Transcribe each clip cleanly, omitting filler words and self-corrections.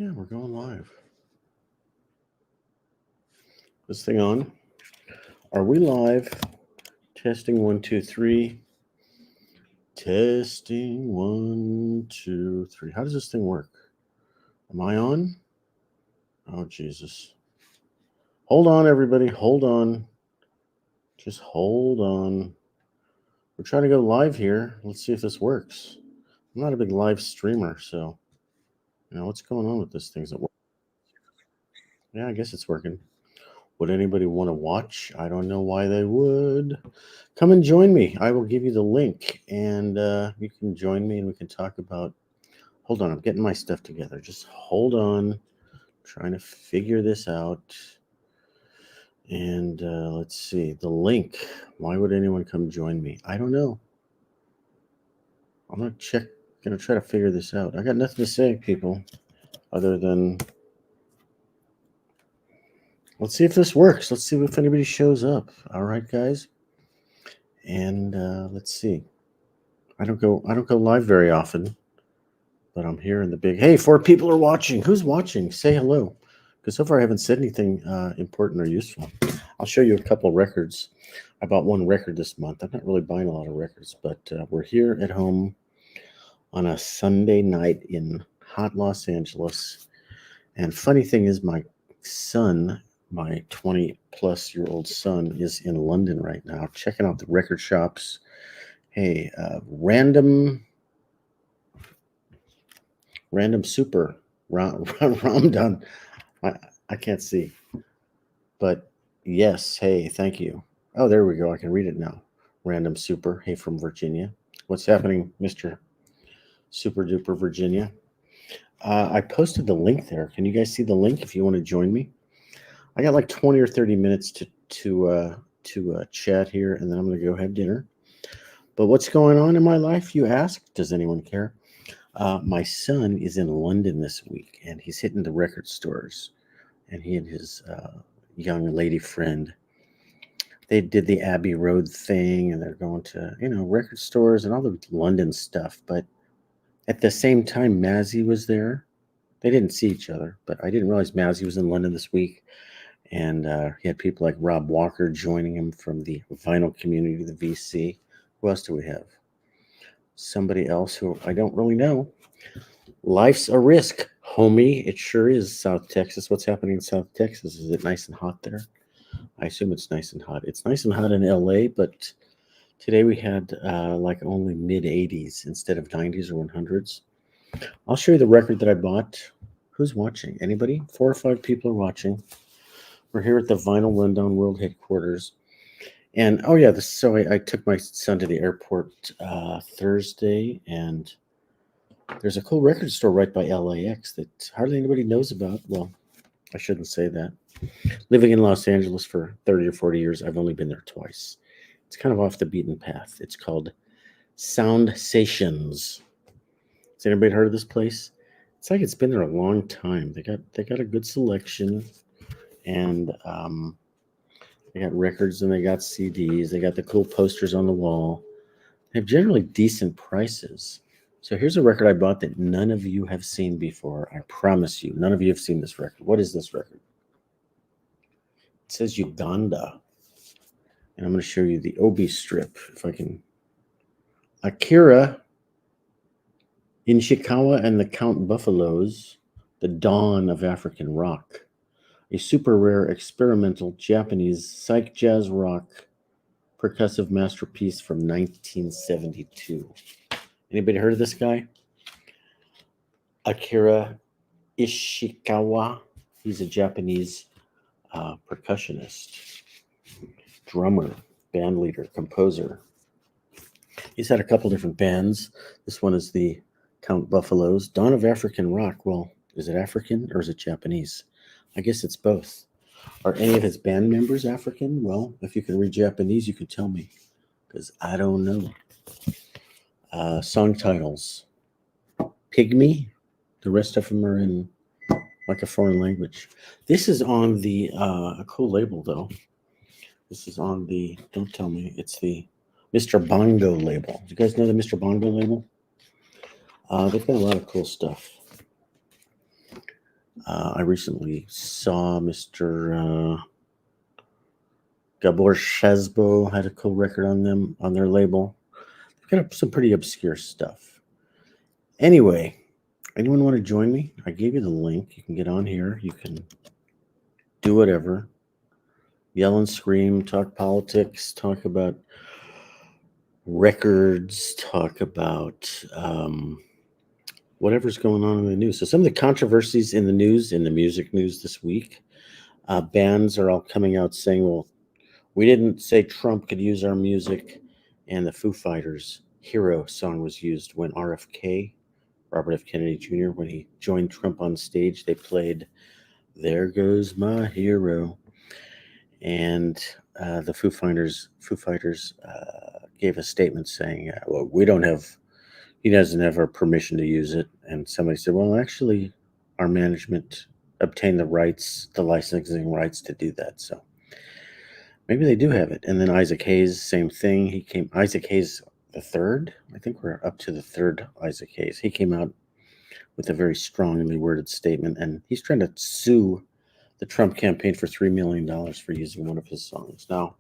Yeah, we're going live. This thing on? Are we live? Testing 1, 2, 3. Testing 1, 2, 3. How does this thing work? Am I on? Oh, Jesus. Hold on, everybody. Hold on. Just hold on. We're trying to go live here. Let's see if this works. I'm not a big live streamer, so what's going on with this thing? Is it working? Yeah, I guess it's working. Would anybody want to watch? I don't know why they would. Come and join me. I will give you the link, and you can join me, and we can talk about. Hold on, I'm getting my stuff together. Just hold on. I'm trying to figure this out. And let's see. The link. Why would anyone come join me? I don't know. I'm going to try to figure this out. I got nothing to say, people, other than let's see if this works. Let's see if anybody shows up. All right, guys. And let's see. I don't go live very often, but I'm here in the big. Hey, 4 people are watching. Who's watching? Say hello, because so far I haven't said anything important or useful. I'll show you a couple records. I bought one record this month. I'm not really buying a lot of records, but we're here at home on a Sunday night in hot Los Angeles. And funny thing is, my son, my 20-plus-year-old son, is in London right now, checking out the record shops. Hey, random super Ramdan. I can't see, but yes. Hey, thank you. Oh, there we go. I can read it now. Random super. Hey, from Virginia. What's happening, Mr. Super Duper Virginia? I posted the link there. Can you guys see the link if you want to join me? I got like 20 or 30 minutes to chat here, and then I'm going to go have dinner. But what's going on in my life, you ask? Does anyone care? My son is in London this week, and he's hitting the record stores. And he and his young lady friend, they did the Abbey Road thing, and they're going to, record stores and all the London stuff. But at the same time, Mazzy was there. They didn't see each other, but I didn't realize Mazzy was in London this week. And he had people like Rob Walker joining him from the vinyl community, the VC. Who else do we have? Somebody else who I don't really know. Life's a risk, homie. It sure is, South Texas. What's happening in South Texas? Is it nice and hot there? I assume it's nice and hot. It's nice and hot in LA, but today we had like only mid-80s instead of 90s or 100s. I'll show you the record that I bought. Who's watching? Anybody? 4 or 5 people are watching. We're here at the Vinyl Rundown World Headquarters. And, oh, yeah, so I took my son to the airport Thursday, and there's a cool record store right by LAX that hardly anybody knows about. Well, I shouldn't say that. Living in Los Angeles for 30 or 40 years, I've only been there twice. It's kind of off the beaten path. It's called Soundsations. Has anybody heard of this place? It's like it's been there a long time. They got a good selection, and they got records and they got CDs. They got the cool posters on the wall. They have generally decent prices. So here's a record I bought that none of you have seen before. I promise you, none of you have seen this record. What is this record? It says Uganda. And I'm going to show you the Obi strip, if I can. Akira Ishikawa and the Count Buffaloes, The Dawn of African Rock. A super rare experimental Japanese psych jazz rock percussive masterpiece from 1972. Anybody heard of this guy? Akira Ishikawa. He's a Japanese percussionist, drummer, band leader, composer. He's had a couple different bands. This one is the Count Buffaloes. Dawn of African Rock. Well, is it African or is it Japanese? I guess it's both. Are any of his band members African? Well, if you can read Japanese, you could tell me, because I don't know. Song titles. Pygmy. The rest of them are in like a foreign language. This is on the a cool label, though. This is on the, don't tell me, it's the Mr. Bongo label. Do you guys know the Mr. Bongo label? They've got a lot of cool stuff. I recently saw Mr. Gabor Shazbo had a cool record on them on their label. They've got some pretty obscure stuff. Anyway, anyone want to join me? I gave you the link. You can get on here. You can do whatever. Yell and scream, talk politics, talk about records, talk about whatever's going on in the news. So some of the controversies in the news, in the music news this week, bands are all coming out saying, well, we didn't say Trump could use our music. And the Foo Fighters' Hero song was used when RFK, Robert F. Kennedy Jr., when he joined Trump on stage, they played There Goes My Hero. And the Foo Fighters gave a statement saying, well, he doesn't have our permission to use it. And somebody said, well, actually, our management obtained the licensing rights to do that. So maybe they do have it. And then Isaac Hayes, same thing. Isaac Hayes the third. I think we're up to the third Isaac Hayes. He came out with a very strongly worded statement, and he's trying to sue the Trump campaign for $3 million for using one of his songs. Now,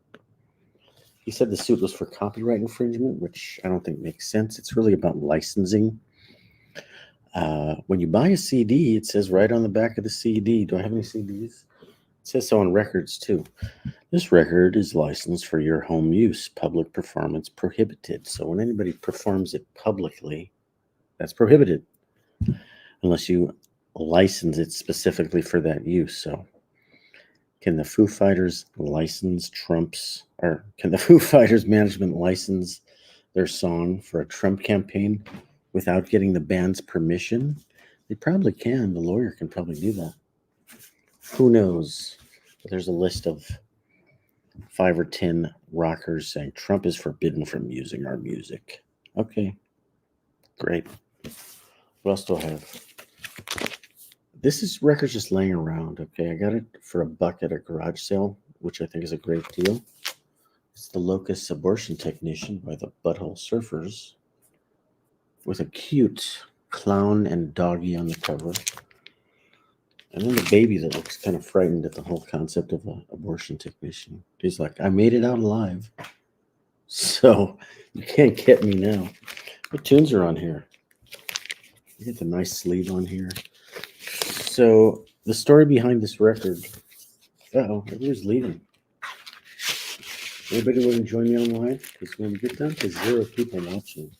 he said the suit was for copyright infringement, which I don't think makes sense. It's really about licensing. When you buy a CD, it says right on the back of the CD, do I have any CDs? It says so on records too. This record is licensed for your home use, public performance prohibited. So when anybody performs it publicly, that's prohibited unless you license it specifically for that use. So can the Foo Fighters license can the Foo Fighters management license their song for a Trump campaign without getting the band's permission? They probably can. The lawyer can probably do that. Who knows? But there's a list of 5 or 10 rockers saying Trump is forbidden from using our music. Okay, great. What else do I have? This record's just laying around. Okay, I got it for $1 at a garage sale, which I think is a great deal. It's the Locust Abortion Technician by the Butthole Surfers, with a cute clown and doggy on the cover. And then the baby that looks kind of frightened at the whole concept of an abortion technician. He's like, I made it out alive. So you can't get me now. What tunes are on here? You get the nice sleeve on here. So the story behind this record. Everybody's leaving. Anybody want to join me online? Because when we get down to 0 people watching,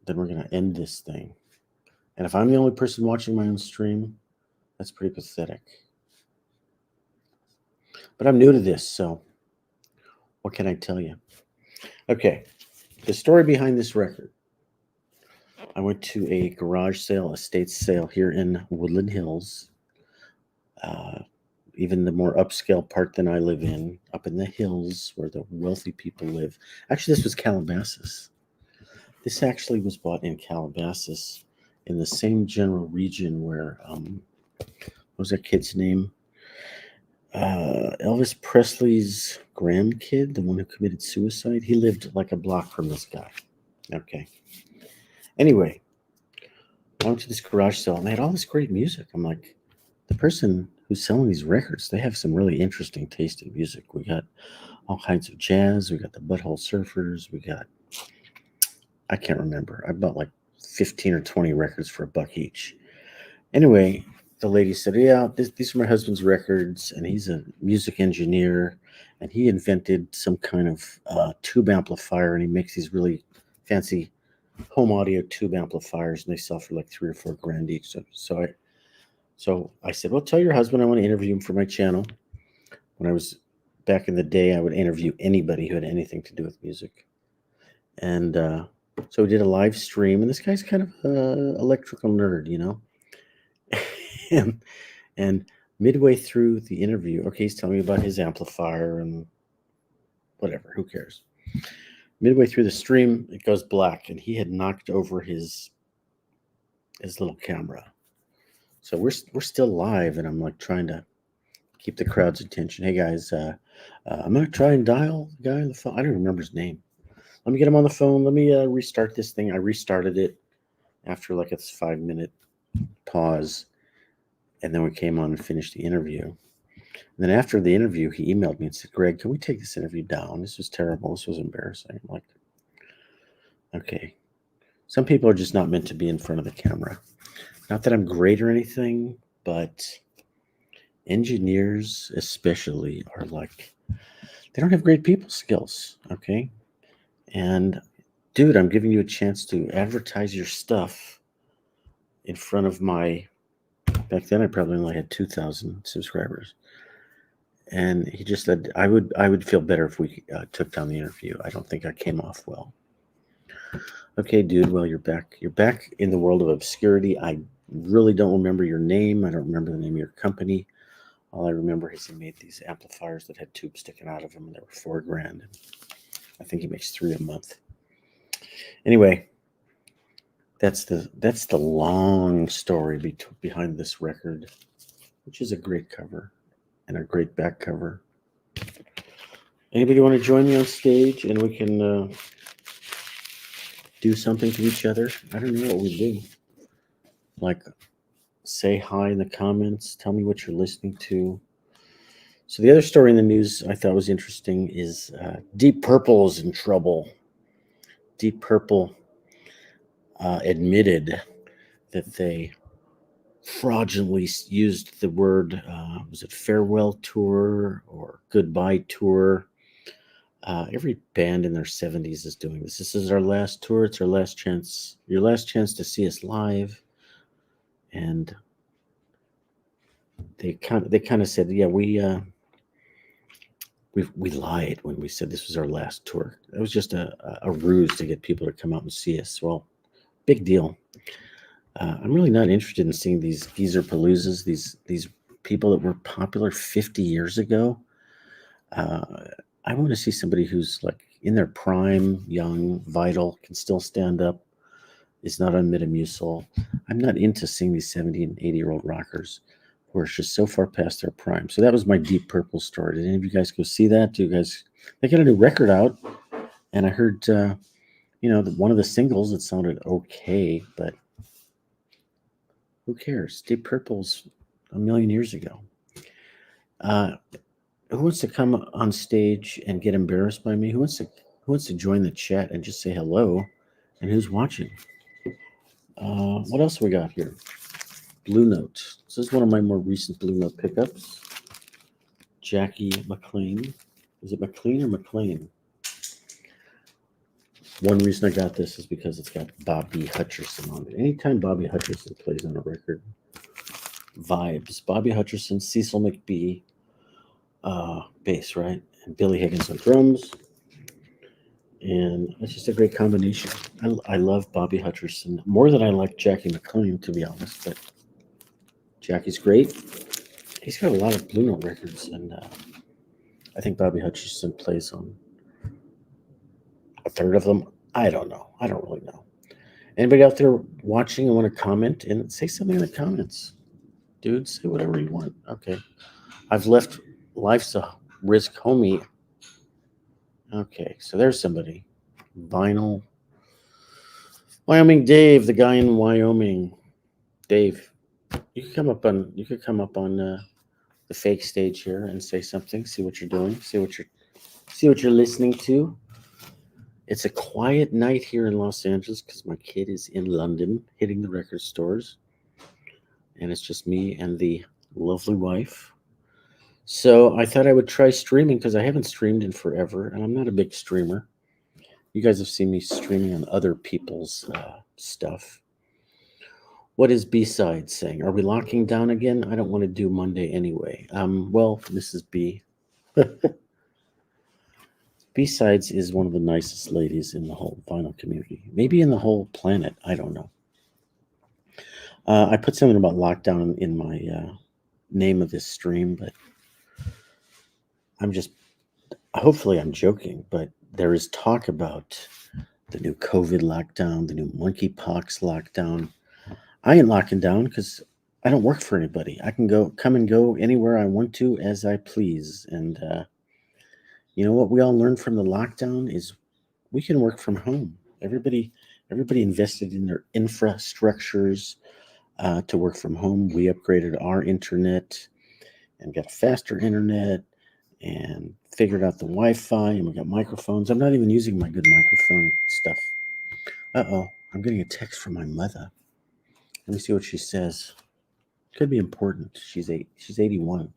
then we're going to end this thing. And if I'm the only person watching my own stream, that's pretty pathetic. But I'm new to this, so what can I tell you? Okay, the story behind this record. I went to a garage sale, estate sale here in Woodland Hills. Even the more upscale part than I live in, up in the hills where the wealthy people live. Actually, this was Calabasas. This actually was bought in Calabasas, in the same general region where, what was that kid's name? Elvis Presley's grandkid, the one who committed suicide. He lived like a block from this guy. Okay. Anyway, I went to this garage sale and they had all this great music. I'm like, the person who's selling these records, they have some really interesting taste in music. We got all kinds of jazz. We got the Butthole Surfers. We got, I can't remember. I bought like 15 or 20 records for $1 each. Anyway, the lady said, yeah, these are my husband's records, and he's a music engineer, and he invented some kind of tube amplifier, and he makes these really fancy home audio tube amplifiers, and they sell for like $3 or $4 grand each. So I said, well, tell your husband I want to interview him for my channel. When I was back in the day, I would interview anybody who had anything to do with music. And so we did a live stream, and this guy's kind of an electrical nerd, you know. and midway through the interview, okay, he's telling me about his amplifier and whatever, who cares? Midway through the stream, it goes black, and he had knocked over his little camera. So we're still live, and I'm like trying to keep the crowd's attention. Hey guys, I'm gonna try and dial the guy on the phone. I don't remember his name. Let me get him on the phone. Let me restart this thing. I restarted it after like a 5-minute pause, and then we came on and finished the interview. And then after the interview, he emailed me and said, Greg, can we take this interview down? This was terrible. This was embarrassing. I'm like, okay. Some people are just not meant to be in front of the camera. Not that I'm great or anything, but engineers especially are like, they don't have great people skills, okay? And dude, I'm giving you a chance to advertise your stuff in front of back then I probably only had 2,000 subscribers. And he just said, I would feel better if we took down the interview. I don't think I came off well. Okay, dude, well, you're back. You're back in the world of obscurity. I really don't remember your name. I don't remember the name of your company. All I remember is he made these amplifiers that had tubes sticking out of them, and they were $4,000. I think he makes 3 a month. Anyway, that's the long story behind this record, which is a great cover and a great back cover. Anybody want to join me on stage and we can do something to each other? I don't know what we do. Like, say hi in the comments. Tell me what you're listening to. So the other story in the news I thought was interesting is Deep Purple is in trouble. Deep Purple admitted that they fraudulently used the word, was it farewell tour or goodbye tour? Every band in their 70s is doing this. This is our last tour. It's our last chance, your last chance to see us live. And they kind of said, yeah, we lied when we said this was our last tour. It was just a ruse to get people to come out and see us. Well, big deal. I'm really not interested in seeing these geezer paloozas, these people that were popular 50 years ago. I want to see somebody who's like in their prime, young, vital, can still stand up, is not on Metamucil. I'm not into seeing these 70 and 80-year-old rockers who are just so far past their prime. So that was my Deep Purple story. Did any of you guys go see that? They got a new record out, and I heard, one of the singles, it sounded okay, but who cares? Deep Purple's a million years ago. Who wants to come on stage and get embarrassed by me? Who wants to join the chat and just say hello? And who's watching? What else we got here? Blue Note. This is one of my more recent Blue Note pickups. Jackie McLean. Is it McLean or McLean? One reason I got this is because it's got Bobby Hutcherson on it. Anytime Bobby Hutcherson plays on a record, vibes. Bobby Hutcherson, Cecil McBee, bass, right? And Billy Higgins on drums. And it's just a great combination. I love Bobby Hutcherson more than I like Jackie McLean, to be honest. But Jackie's great. He's got a lot of Blue Note records, and I think Bobby Hutcherson plays on a third of them. I don't know. I don't really know. Anybody out there watching and want to comment? And say something in the comments. Dude, say whatever you want. Okay. I've left Life's a Risk Homie. Okay, so there's somebody. Vinyl. Wyoming Dave, the guy in Wyoming. Dave, you could come up on the fake stage here and say something. See what you're doing. See what you're listening to. It's a quiet night here in Los Angeles because my kid is in London hitting the record stores, and it's just me and the lovely wife. So I thought I would try streaming because I haven't streamed in forever, and I'm not a big streamer. You guys have seen me streaming on other people's stuff. What is B-Side saying? Are we locking down again? I don't want to do Monday anyway. Well, Mrs. B. B-Sides is one of the nicest ladies in the whole vinyl community. Maybe in the whole planet. I don't know. I put something about lockdown in my name of this stream, but hopefully I'm joking, but there is talk about the new COVID lockdown, the new monkeypox lockdown. I ain't locking down because I don't work for anybody. I can come and go anywhere I want to as I please. And you know what we all learned from the lockdown is we can work from home. Everybody invested in their infrastructures. to work from home. We upgraded our internet and got a faster internet and figured out the Wi-Fi, and we got microphones. I'm not even using my good microphone stuff. Uh-oh, I'm getting a text from my mother. Let me see what she says. Could be important. She's 81.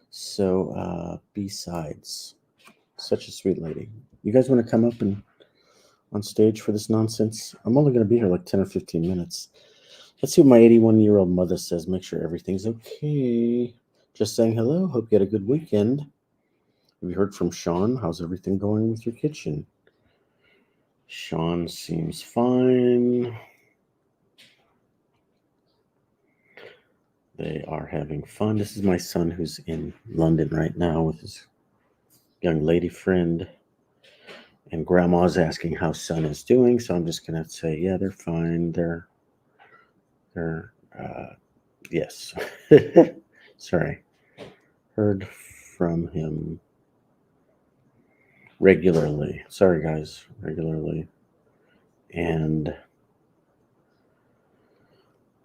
So, B-sides. Such a sweet lady. You guys want to come up and on stage for this nonsense? I'm only going to be here like 10 or 15 minutes. Let's see what my 81-year-old mother says. Make sure everything's okay. Just saying hello. Hope you had a good weekend. Have you heard from Sean? How's everything going with your kitchen? Sean seems fine. They are having fun. This is my son who's in London right now with his young lady friend. And grandma's asking how son is doing. So I'm just going to say, yeah, they're fine. They're yes. Sorry. Heard from him regularly. Sorry, guys. Regularly. And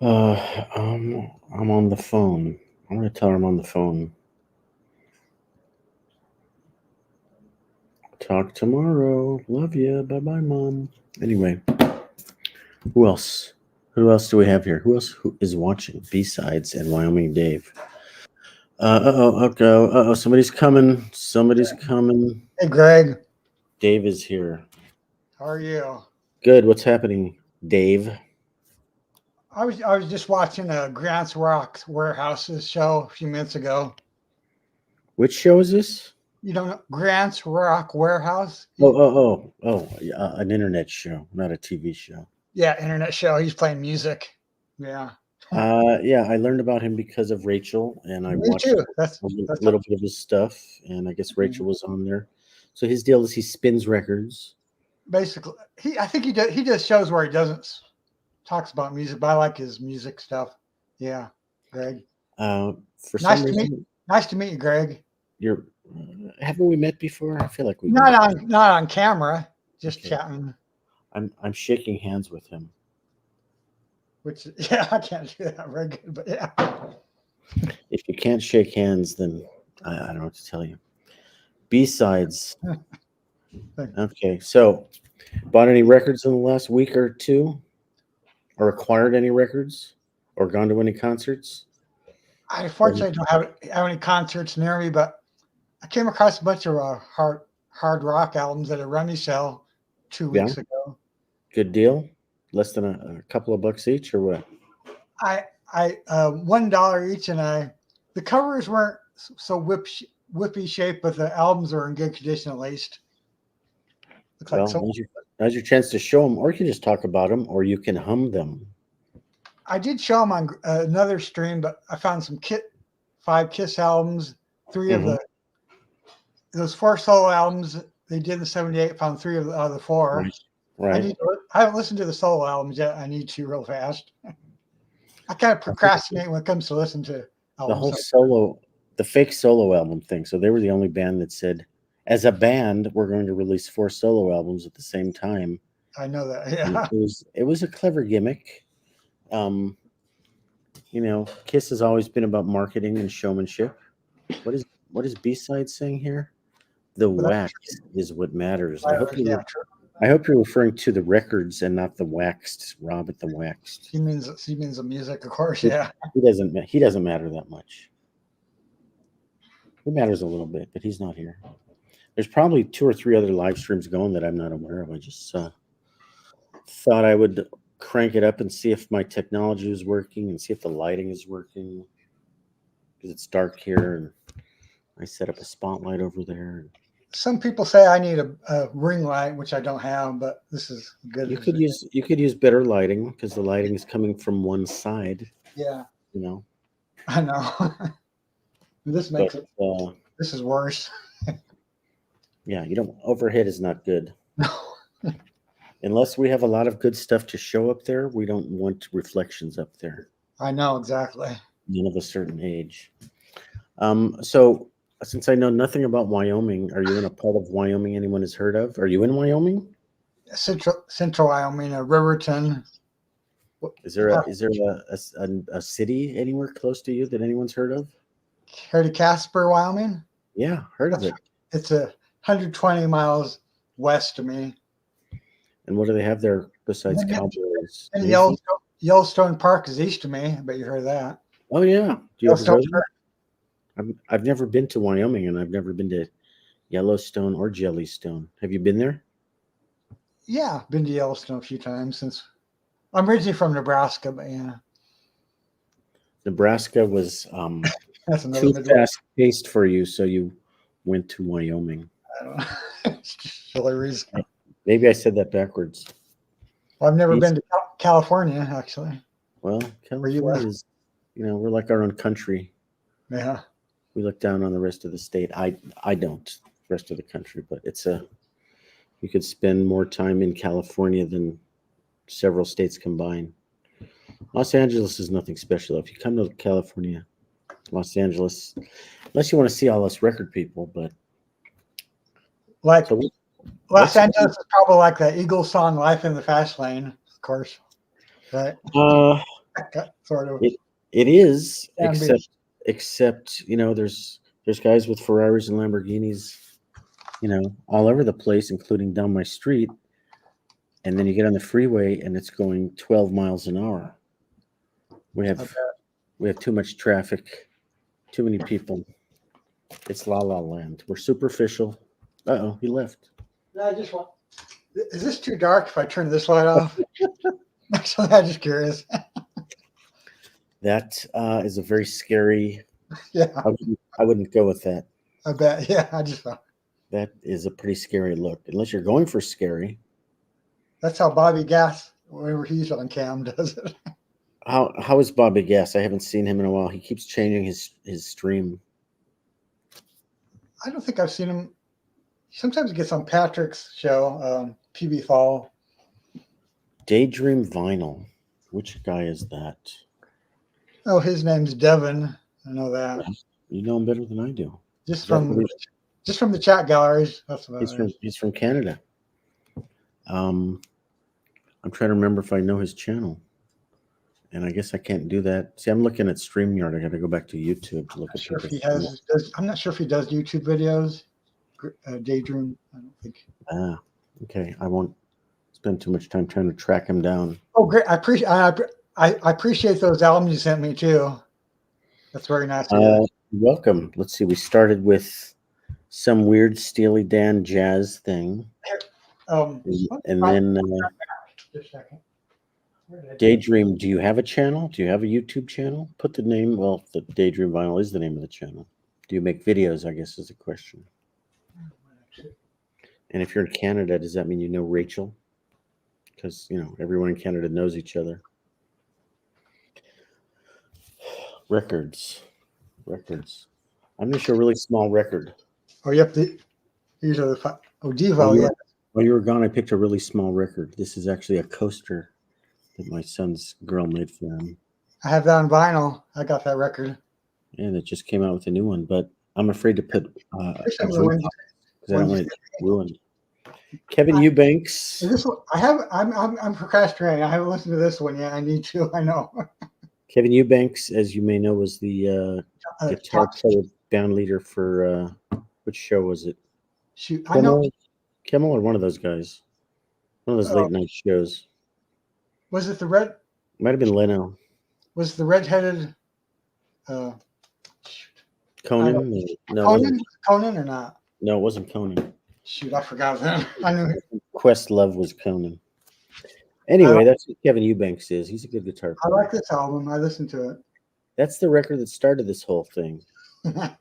I'm on the phone. I'm going to tell her I'm on the phone. Talk tomorrow. Love you. Bye-bye, Mom. Anyway, who else? Who else do we have here? Who is watching? B-sides and Wyoming Dave. Okay. Somebody's coming. Somebody's coming. Hey, Greg. Dave is here. How are you? Good. What's happening, Dave? I was just watching Grant's Rock Warehouses show a few minutes ago. Which show is this? You don't know Grant's Rock Warehouse? Oh! An internet show, not a TV show. Yeah, internet show. He's playing music. Yeah. Yeah, I learned about him because of Rachel, and I Me watched too. a little bit of his stuff, and I guess Rachel was on there. So his deal is he spins records. Basically, I think he does shows where he doesn't talks about music, but I like his music stuff. Yeah, Greg. For some reason, nice to meet you, Greg. Haven't we met before? I feel like we not on camera, just chatting. I'm shaking hands with him. Which I can't do that very good, but yeah. If you can't shake hands, then I don't know what to tell you. B-sides. Okay, so bought any records in the last week or two, or acquired any records, or gone to any concerts? I unfortunately don't have any concerts near me, but I came across a bunch of hard rock albums at a Rummy sale 2 weeks ago. Good deal. Less than a couple of bucks each, or what? I $1 each, and the covers weren't so whippy shaped, but the albums are in good condition at least. Looks like now's your chance to show them, or you can just talk about them, or you can hum them. I did show them on another stream, but I found some 5 Kiss albums, 3 of those 4 solo albums they did in '78. Found 3 of the 4. Right. I haven't listened to the solo albums yet. I need to real fast. I kind of procrastinate when it comes to listen to albums. The fake solo album thing. So they were the only band that said, as a band, we're going to release 4 solo albums at the same time. I know that. Yeah. It was a clever gimmick. Kiss has always been about marketing and showmanship. What is B-side saying here? The wax is what matters. I hope you're referring to the records and not the waxed Rob at the waxed. He means the music, of course. Yeah. He doesn't matter that much. He matters a little bit, but he's not here. There's probably 2 or 3 other live streams going that I'm not aware of. I just thought I would crank it up and see if my technology is working and see if the lighting is working, because it's dark here and I set up a spotlight over there. Some people say I need a ring light, which I don't have, but this is good. You could use better lighting, because the lighting is coming from one side. Yeah. I know. This makes it. This is worse. Yeah, overhead is not good. No. Unless we have a lot of good stuff to show up there, we don't want reflections up there. I know, exactly. Men of a certain age. So since I know nothing about Wyoming, are you in a part of Wyoming anyone has heard of? Are you in Wyoming? Central Wyoming, Riverton. Is there a city anywhere close to you that anyone's heard of? Heard of Casper, Wyoming? Yeah, heard of it. It's 120 miles west of me. And what do they have there besides cowboys? And Yellowstone Park is east of me. I bet you heard of that. Oh yeah. Do you ever Yellowstone go there? I've never been to Wyoming, and I've never been to Yellowstone or Jellystone. Have you been there? Yeah, been to Yellowstone a few times since I'm originally from Nebraska, but yeah. Nebraska was That's another too Midwest. fast paced for you, so you went to Wyoming. I don't know. It's just silly reason. Maybe I said that backwards. Well, I've never been to California, actually. Well, California is, we're like our own country. Yeah. We look down on the rest of the state. I don't, the rest of the country, but you could spend more time in California than several states combined. Los Angeles is nothing special. If you come to California, Los Angeles, unless you want to see all us record people, but Los Angeles is probably like that Eagles song "Life in the Fast Lane," of course, right? Sort of. It is, except there's guys with Ferraris and Lamborghinis, all over the place, including down my street. And then you get on the freeway and it's going 12 miles an hour. We have too much traffic, too many people. It's la la land. We're superficial. Uh-oh, he left. No, I just want. Is this too dark if I turn this light off? Actually, I'm just curious. That is a very scary. Yeah. I wouldn't go with that. I bet. Yeah, I just thought. That is a pretty scary look, unless you're going for scary. That's how Bobby Gass, whenever he's on cam, does it. How is Bobby Gass? I haven't seen him in a while. He keeps changing his stream. I don't think I've seen him. Sometimes he gets on Patrick's show, PB Fall. Daydream Vinyl. Which guy is that? Oh, his name's Devin. I know that. You know him better than I do. Just from the chat galleries. That's about he's from Canada. I'm trying to remember if I know his channel. And I guess I can't do that. See, I'm looking at StreamYard. I got to go back to YouTube to look at sure I'm not sure if he does YouTube videos. Daydream, I don't think. Okay. I won't spend too much time trying to track him down. Oh, great! I appreciate those albums you sent me too. That's very nice. You're welcome. Let's see. We started with some weird Steely Dan jazz thing, and then just a second. Daydream. Do you have a channel? Do you have a YouTube channel? Put the name. Well, the Daydream Vinyl is the name of the channel. Do you make videos? I guess is the question. And if you're in Canada, does that mean you know Rachel? Because everyone in Canada knows each other. Records. I'm gonna show a really small record. Oh, yep. These are the Devo. Yeah. While you were gone, I picked a really small record. This is actually a coaster that my son's girl made for him. I have that on vinyl. I got that record. And it just came out with a new one, but I'm afraid to put because I don't want it ruined. Kevin Eubanks. I'm procrastinating. I haven't listened to this one yet. I need to. I know. Kevin Eubanks, as you may know, was the guitar player band leader for which show was it? Shoot, Kimmel or one of those guys. One of those late night shows. Was it the red? Might have been Leno. Was the redheaded Conan? No. Conan or not? No, it wasn't Conan. Shoot, I forgot that. I knew Questlove was Conan. Anyway, that's what Kevin Eubanks is. He's a good guitar player. I like this album. I listened to it. That's the record that started this whole thing. Yeah.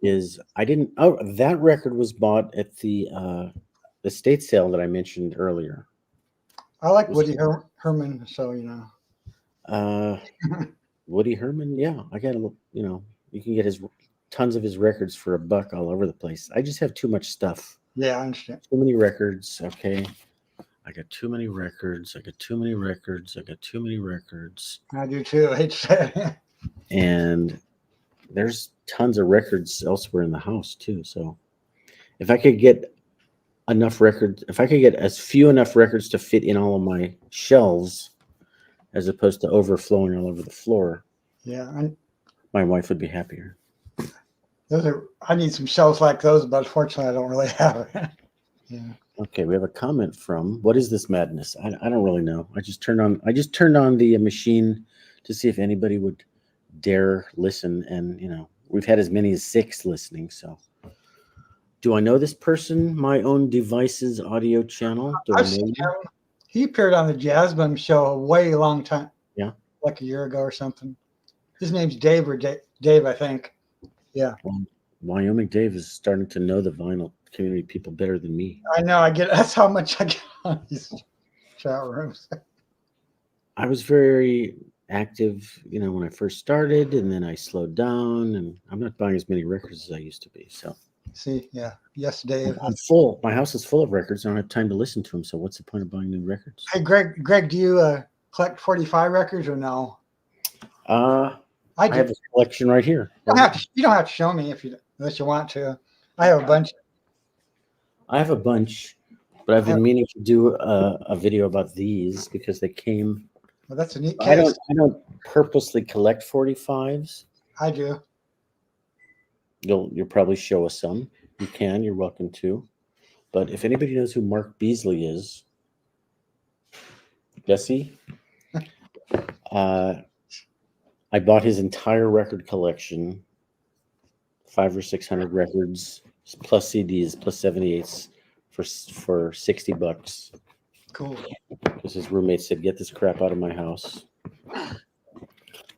That record was bought at the estate sale that I mentioned earlier. I like Woody Herman, so Woody Herman, yeah. I got you can get tons of his records for $1 all over the place. I just have too much stuff. Yeah, I understand. Too many records. Okay. I got too many records. I do too. I hate to say it. And there's tons of records elsewhere in the house too. So if I could get enough records, if I could get enough records to fit in all of my shelves, as opposed to overflowing all over the floor, Yeah, and my wife would be happier. those are. I need some shelves like those, but unfortunately, I don't really have it. Yeah. Okay, we have a comment from what is this madness? I don't really know. I just turned on the machine to see if anybody would dare listen, and we've had as many as 6 listening. So, do I know this person? My own device's audio channel. Do I I've know seen you? him. He appeared on the Jazz Boom show a way long time. Yeah. Like a year ago or something. His name's Dave or Dave, I think. Yeah. Well, Wyoming Dave is starting to know the vinyl community people better than me. I know. That's how much I get on these chat rooms. I was very active, when I first started, and then I slowed down, and I'm not buying as many records as I used to be. So See, yeah. Yes, Dave. I'm full. My house is full of records. I don't have time to listen to them. So what's the point of buying new records? Hey, Greg, do you collect 45 records or no? I do. have a collection right here. You don't have to show me unless you want to. I have a bunch. I have a bunch, but I've been meaning to do a video about these because they came. Well, that's a neat case. I don't purposely collect 45s. I do. You'll probably show us some. You can. You're welcome to. But if anybody knows who Mark Beasley is, Jesse, I bought his entire record collection, 500 or 600 records, plus CDs, plus 78s for $60. Cool. Because his roommate said, "Get this crap out of my house."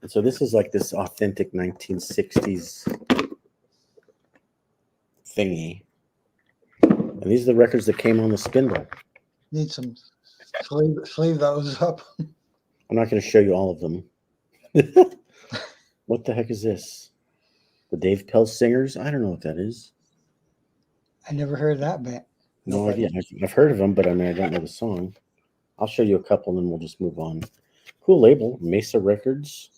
And so this is like this authentic 1960s thingy. And these are the records that came on the spindle. Need some sleeve those up. I'm not going to show you all of them. What the heck is this? The Dave Pell Singers? I don't know what that is. I never heard that band. No idea. I've heard of them, but I don't know the song. I'll show you a couple and then we'll just move on. Cool label. Mesa Records.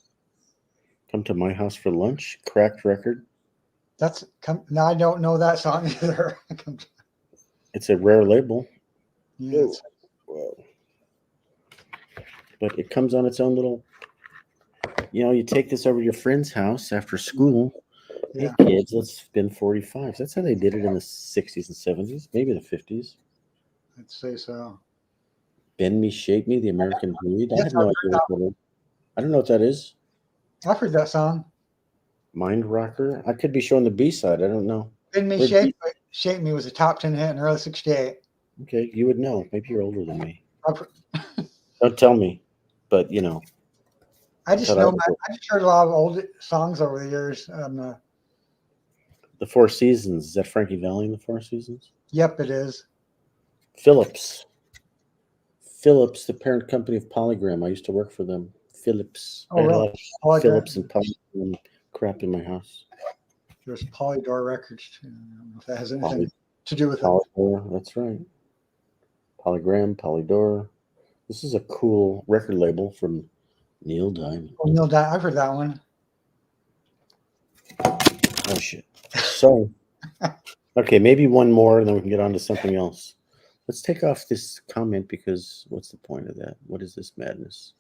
Come to My House for Lunch. Cracked record. Now I don't know that song either. It's a rare label. Yeah, Whoa. But it comes on its own little, you take this over to your friend's house after school. Yeah. Hey kids, let's spin 45s. That's how they did it in the 60s and 70s, maybe the 50s. I'd say so. Bend Me, Shape Me, the American Breed. I have no idea what that is. I don't know what that is. I've heard that song. Mind Rocker. I could be showing the B-side. I don't know. Bend Me, Shape Me was a top 10 hit in early 68. Okay, you would know. Maybe you're older than me. Don't tell me, but I just know. I just heard a lot of old songs over the years. The Four Seasons. Is that Frankie Valli in the Four Seasons? Yep, it is. Philips, the parent company of Polygram. I used to work for them. Philips. Oh, really? Philips and Polygram crap in my house. There's Polydor Records too. I don't know if that has anything to do with Polydor. That's right. Polygram, Polydor. This is a cool record label from Neil Diamond. Oh, Neil Diamond. I've heard that one. Oh, shit. So, okay, maybe one more, and then we can get on to something else. Let's take off this comment because what's the point of that? What is this madness?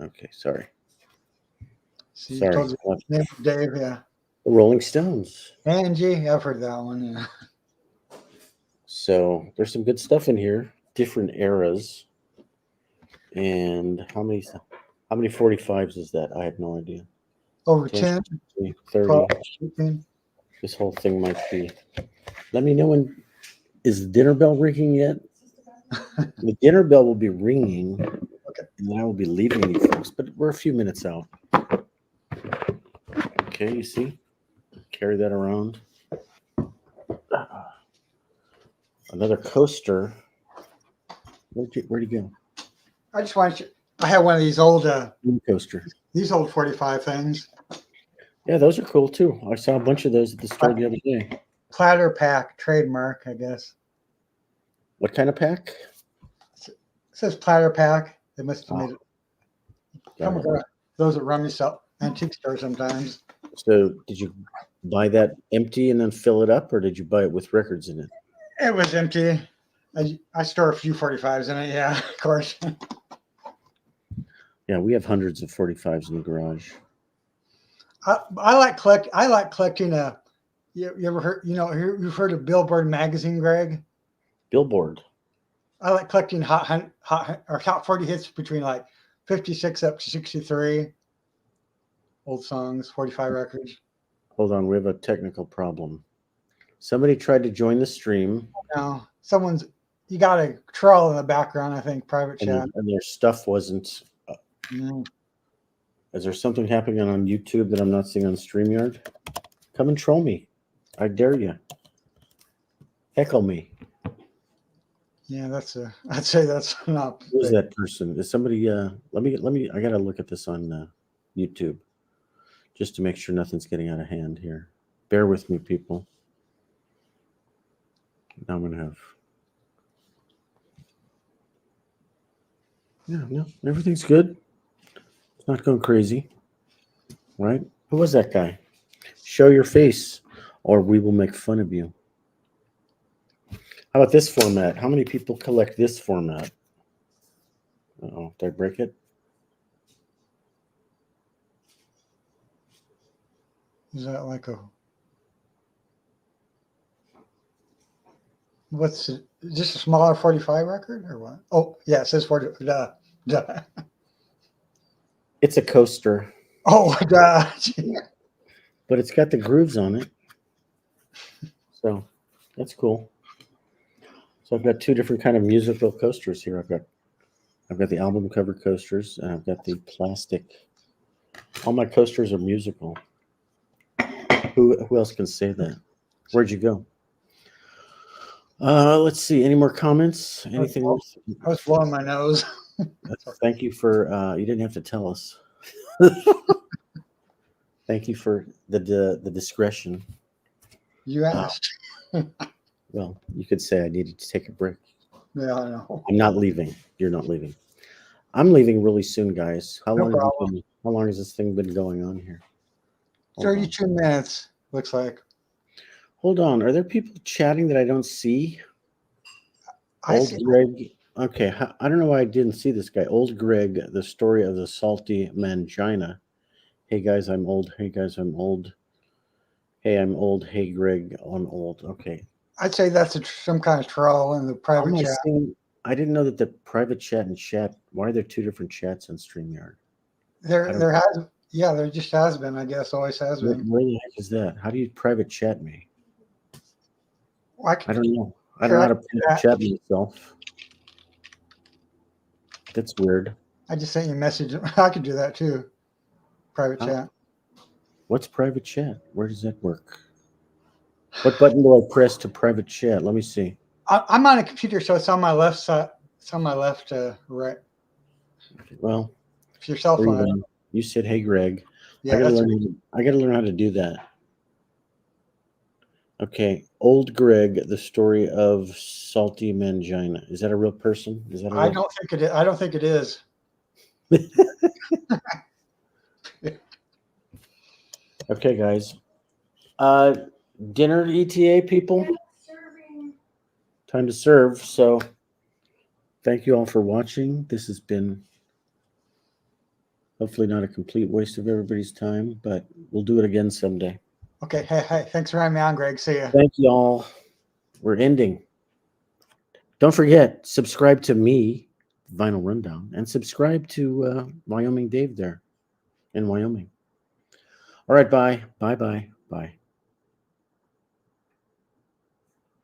Okay, sorry. See, sorry. Dave, yeah. The Rolling Stones. Angie, I've heard that one, yeah. So there's some good stuff in here, different eras. And how many 45s is that? I have no idea. Over 10, 30. 12, 15. This whole thing might be. Let me know when. Is the dinner bell ringing yet? The dinner bell will be ringing. Okay. And then I will be leaving you folks, but we're a few minutes out. Okay, you see? Carry that around. Another coaster. Where'd he go? I just want you. I have one of these old coaster. These old 45 things. Yeah, those are cool too. I saw a bunch of those at the store the other day. Platter pack, trademark, I guess. What kind of pack? It says platter pack. They must have made it. Come across those at Rummy Sell antique store sometimes. So did you buy that empty and then fill it up, or did you buy it with records in it? It was empty. I store a few 45s in it, yeah, of course. Yeah, we have hundreds of 45s in the garage. I like collecting. You ever heard? You've heard of Billboard magazine, Greg? Billboard. I like collecting or top 40 hits between like 56 up to 63. Old songs, 45 records. Hold on, we have a technical problem. Somebody tried to join the stream, Now, you got a troll in the background, I think, private chat. and their stuff wasn't. Mm. Is there something happening on YouTube that I'm not seeing on StreamYard? Come and troll me. I dare you. Heckle me. Yeah, I'd say that's not. Who's that person? Is somebody? Let me. I gotta look at this on YouTube, just to make sure nothing's getting out of hand here. Bear with me, people. Now I'm gonna have. Yeah, no, everything's good. It's not going crazy, right? Who was that guy? Show your face, or we will make fun of you. How about this format? How many people collect this format? Uh-oh, did I break it? Is that like what's it? Just a smaller 45 record or what? Oh, yeah, it says 40. Duh. It's a coaster. Oh, duh. But it's got the grooves on it. So that's cool. So I've got two different kind of musical coasters here. I've got the album cover coasters, and I've got the plastic. All my coasters are musical. Who else can say that? Where'd you go? Let's see. Any more comments? Anything else? I was blowing my nose. Thank you for you didn't have to tell us. Thank you for the discretion. You asked. Well, you could say I needed to take a break. Yeah, I know. I'm not leaving. You're not leaving. I'm leaving really soon, guys. How No long? problem. How long has this thing been going on here? Hold 32 minutes, looks like. Hold on. Are there people chatting that I don't see? I Old see. Greg. Okay, I don't know why I didn't see this guy. Old Greg, the story of the salty mangina. Hey guys, I'm old. Hey guys, I'm old. Hey, I'm old. Hey Greg, I'm old. Okay. I'd say that's some kind of troll in the How private am I chat. seeing? I didn't know that the private chat and chat. Why are there two different chats on StreamYard? There just has been, I guess, always has been. Where the heck is that? How do you private chat me? Well, I don't know. I don't know how to private chat myself. That's weird. I just sent you a message. I could do that too. Private chat. What's private chat? Where does that work? What button do I press to private chat? Let me see. I'm on a computer, so it's on my left side. It's on my left, right. Well, if your cell phone. You said, "Hey, Greg." Yeah, I gotta learn how to do that. Okay, Old Greg, the story of salty mangina. Is that a real person? Is that? I don't think it is. I don't think it is. Okay, guys. Dinner ETA, people. Time to serve. So, thank you all for watching. This has been hopefully not a complete waste of everybody's time, but we'll do it again someday. Okay. Hey, thanks for having me on, Greg. See ya. Thank you all. We're ending. Don't forget, subscribe to me, Vinyl Rundown, and subscribe to Wyoming Dave there in Wyoming. All right, bye. Bye.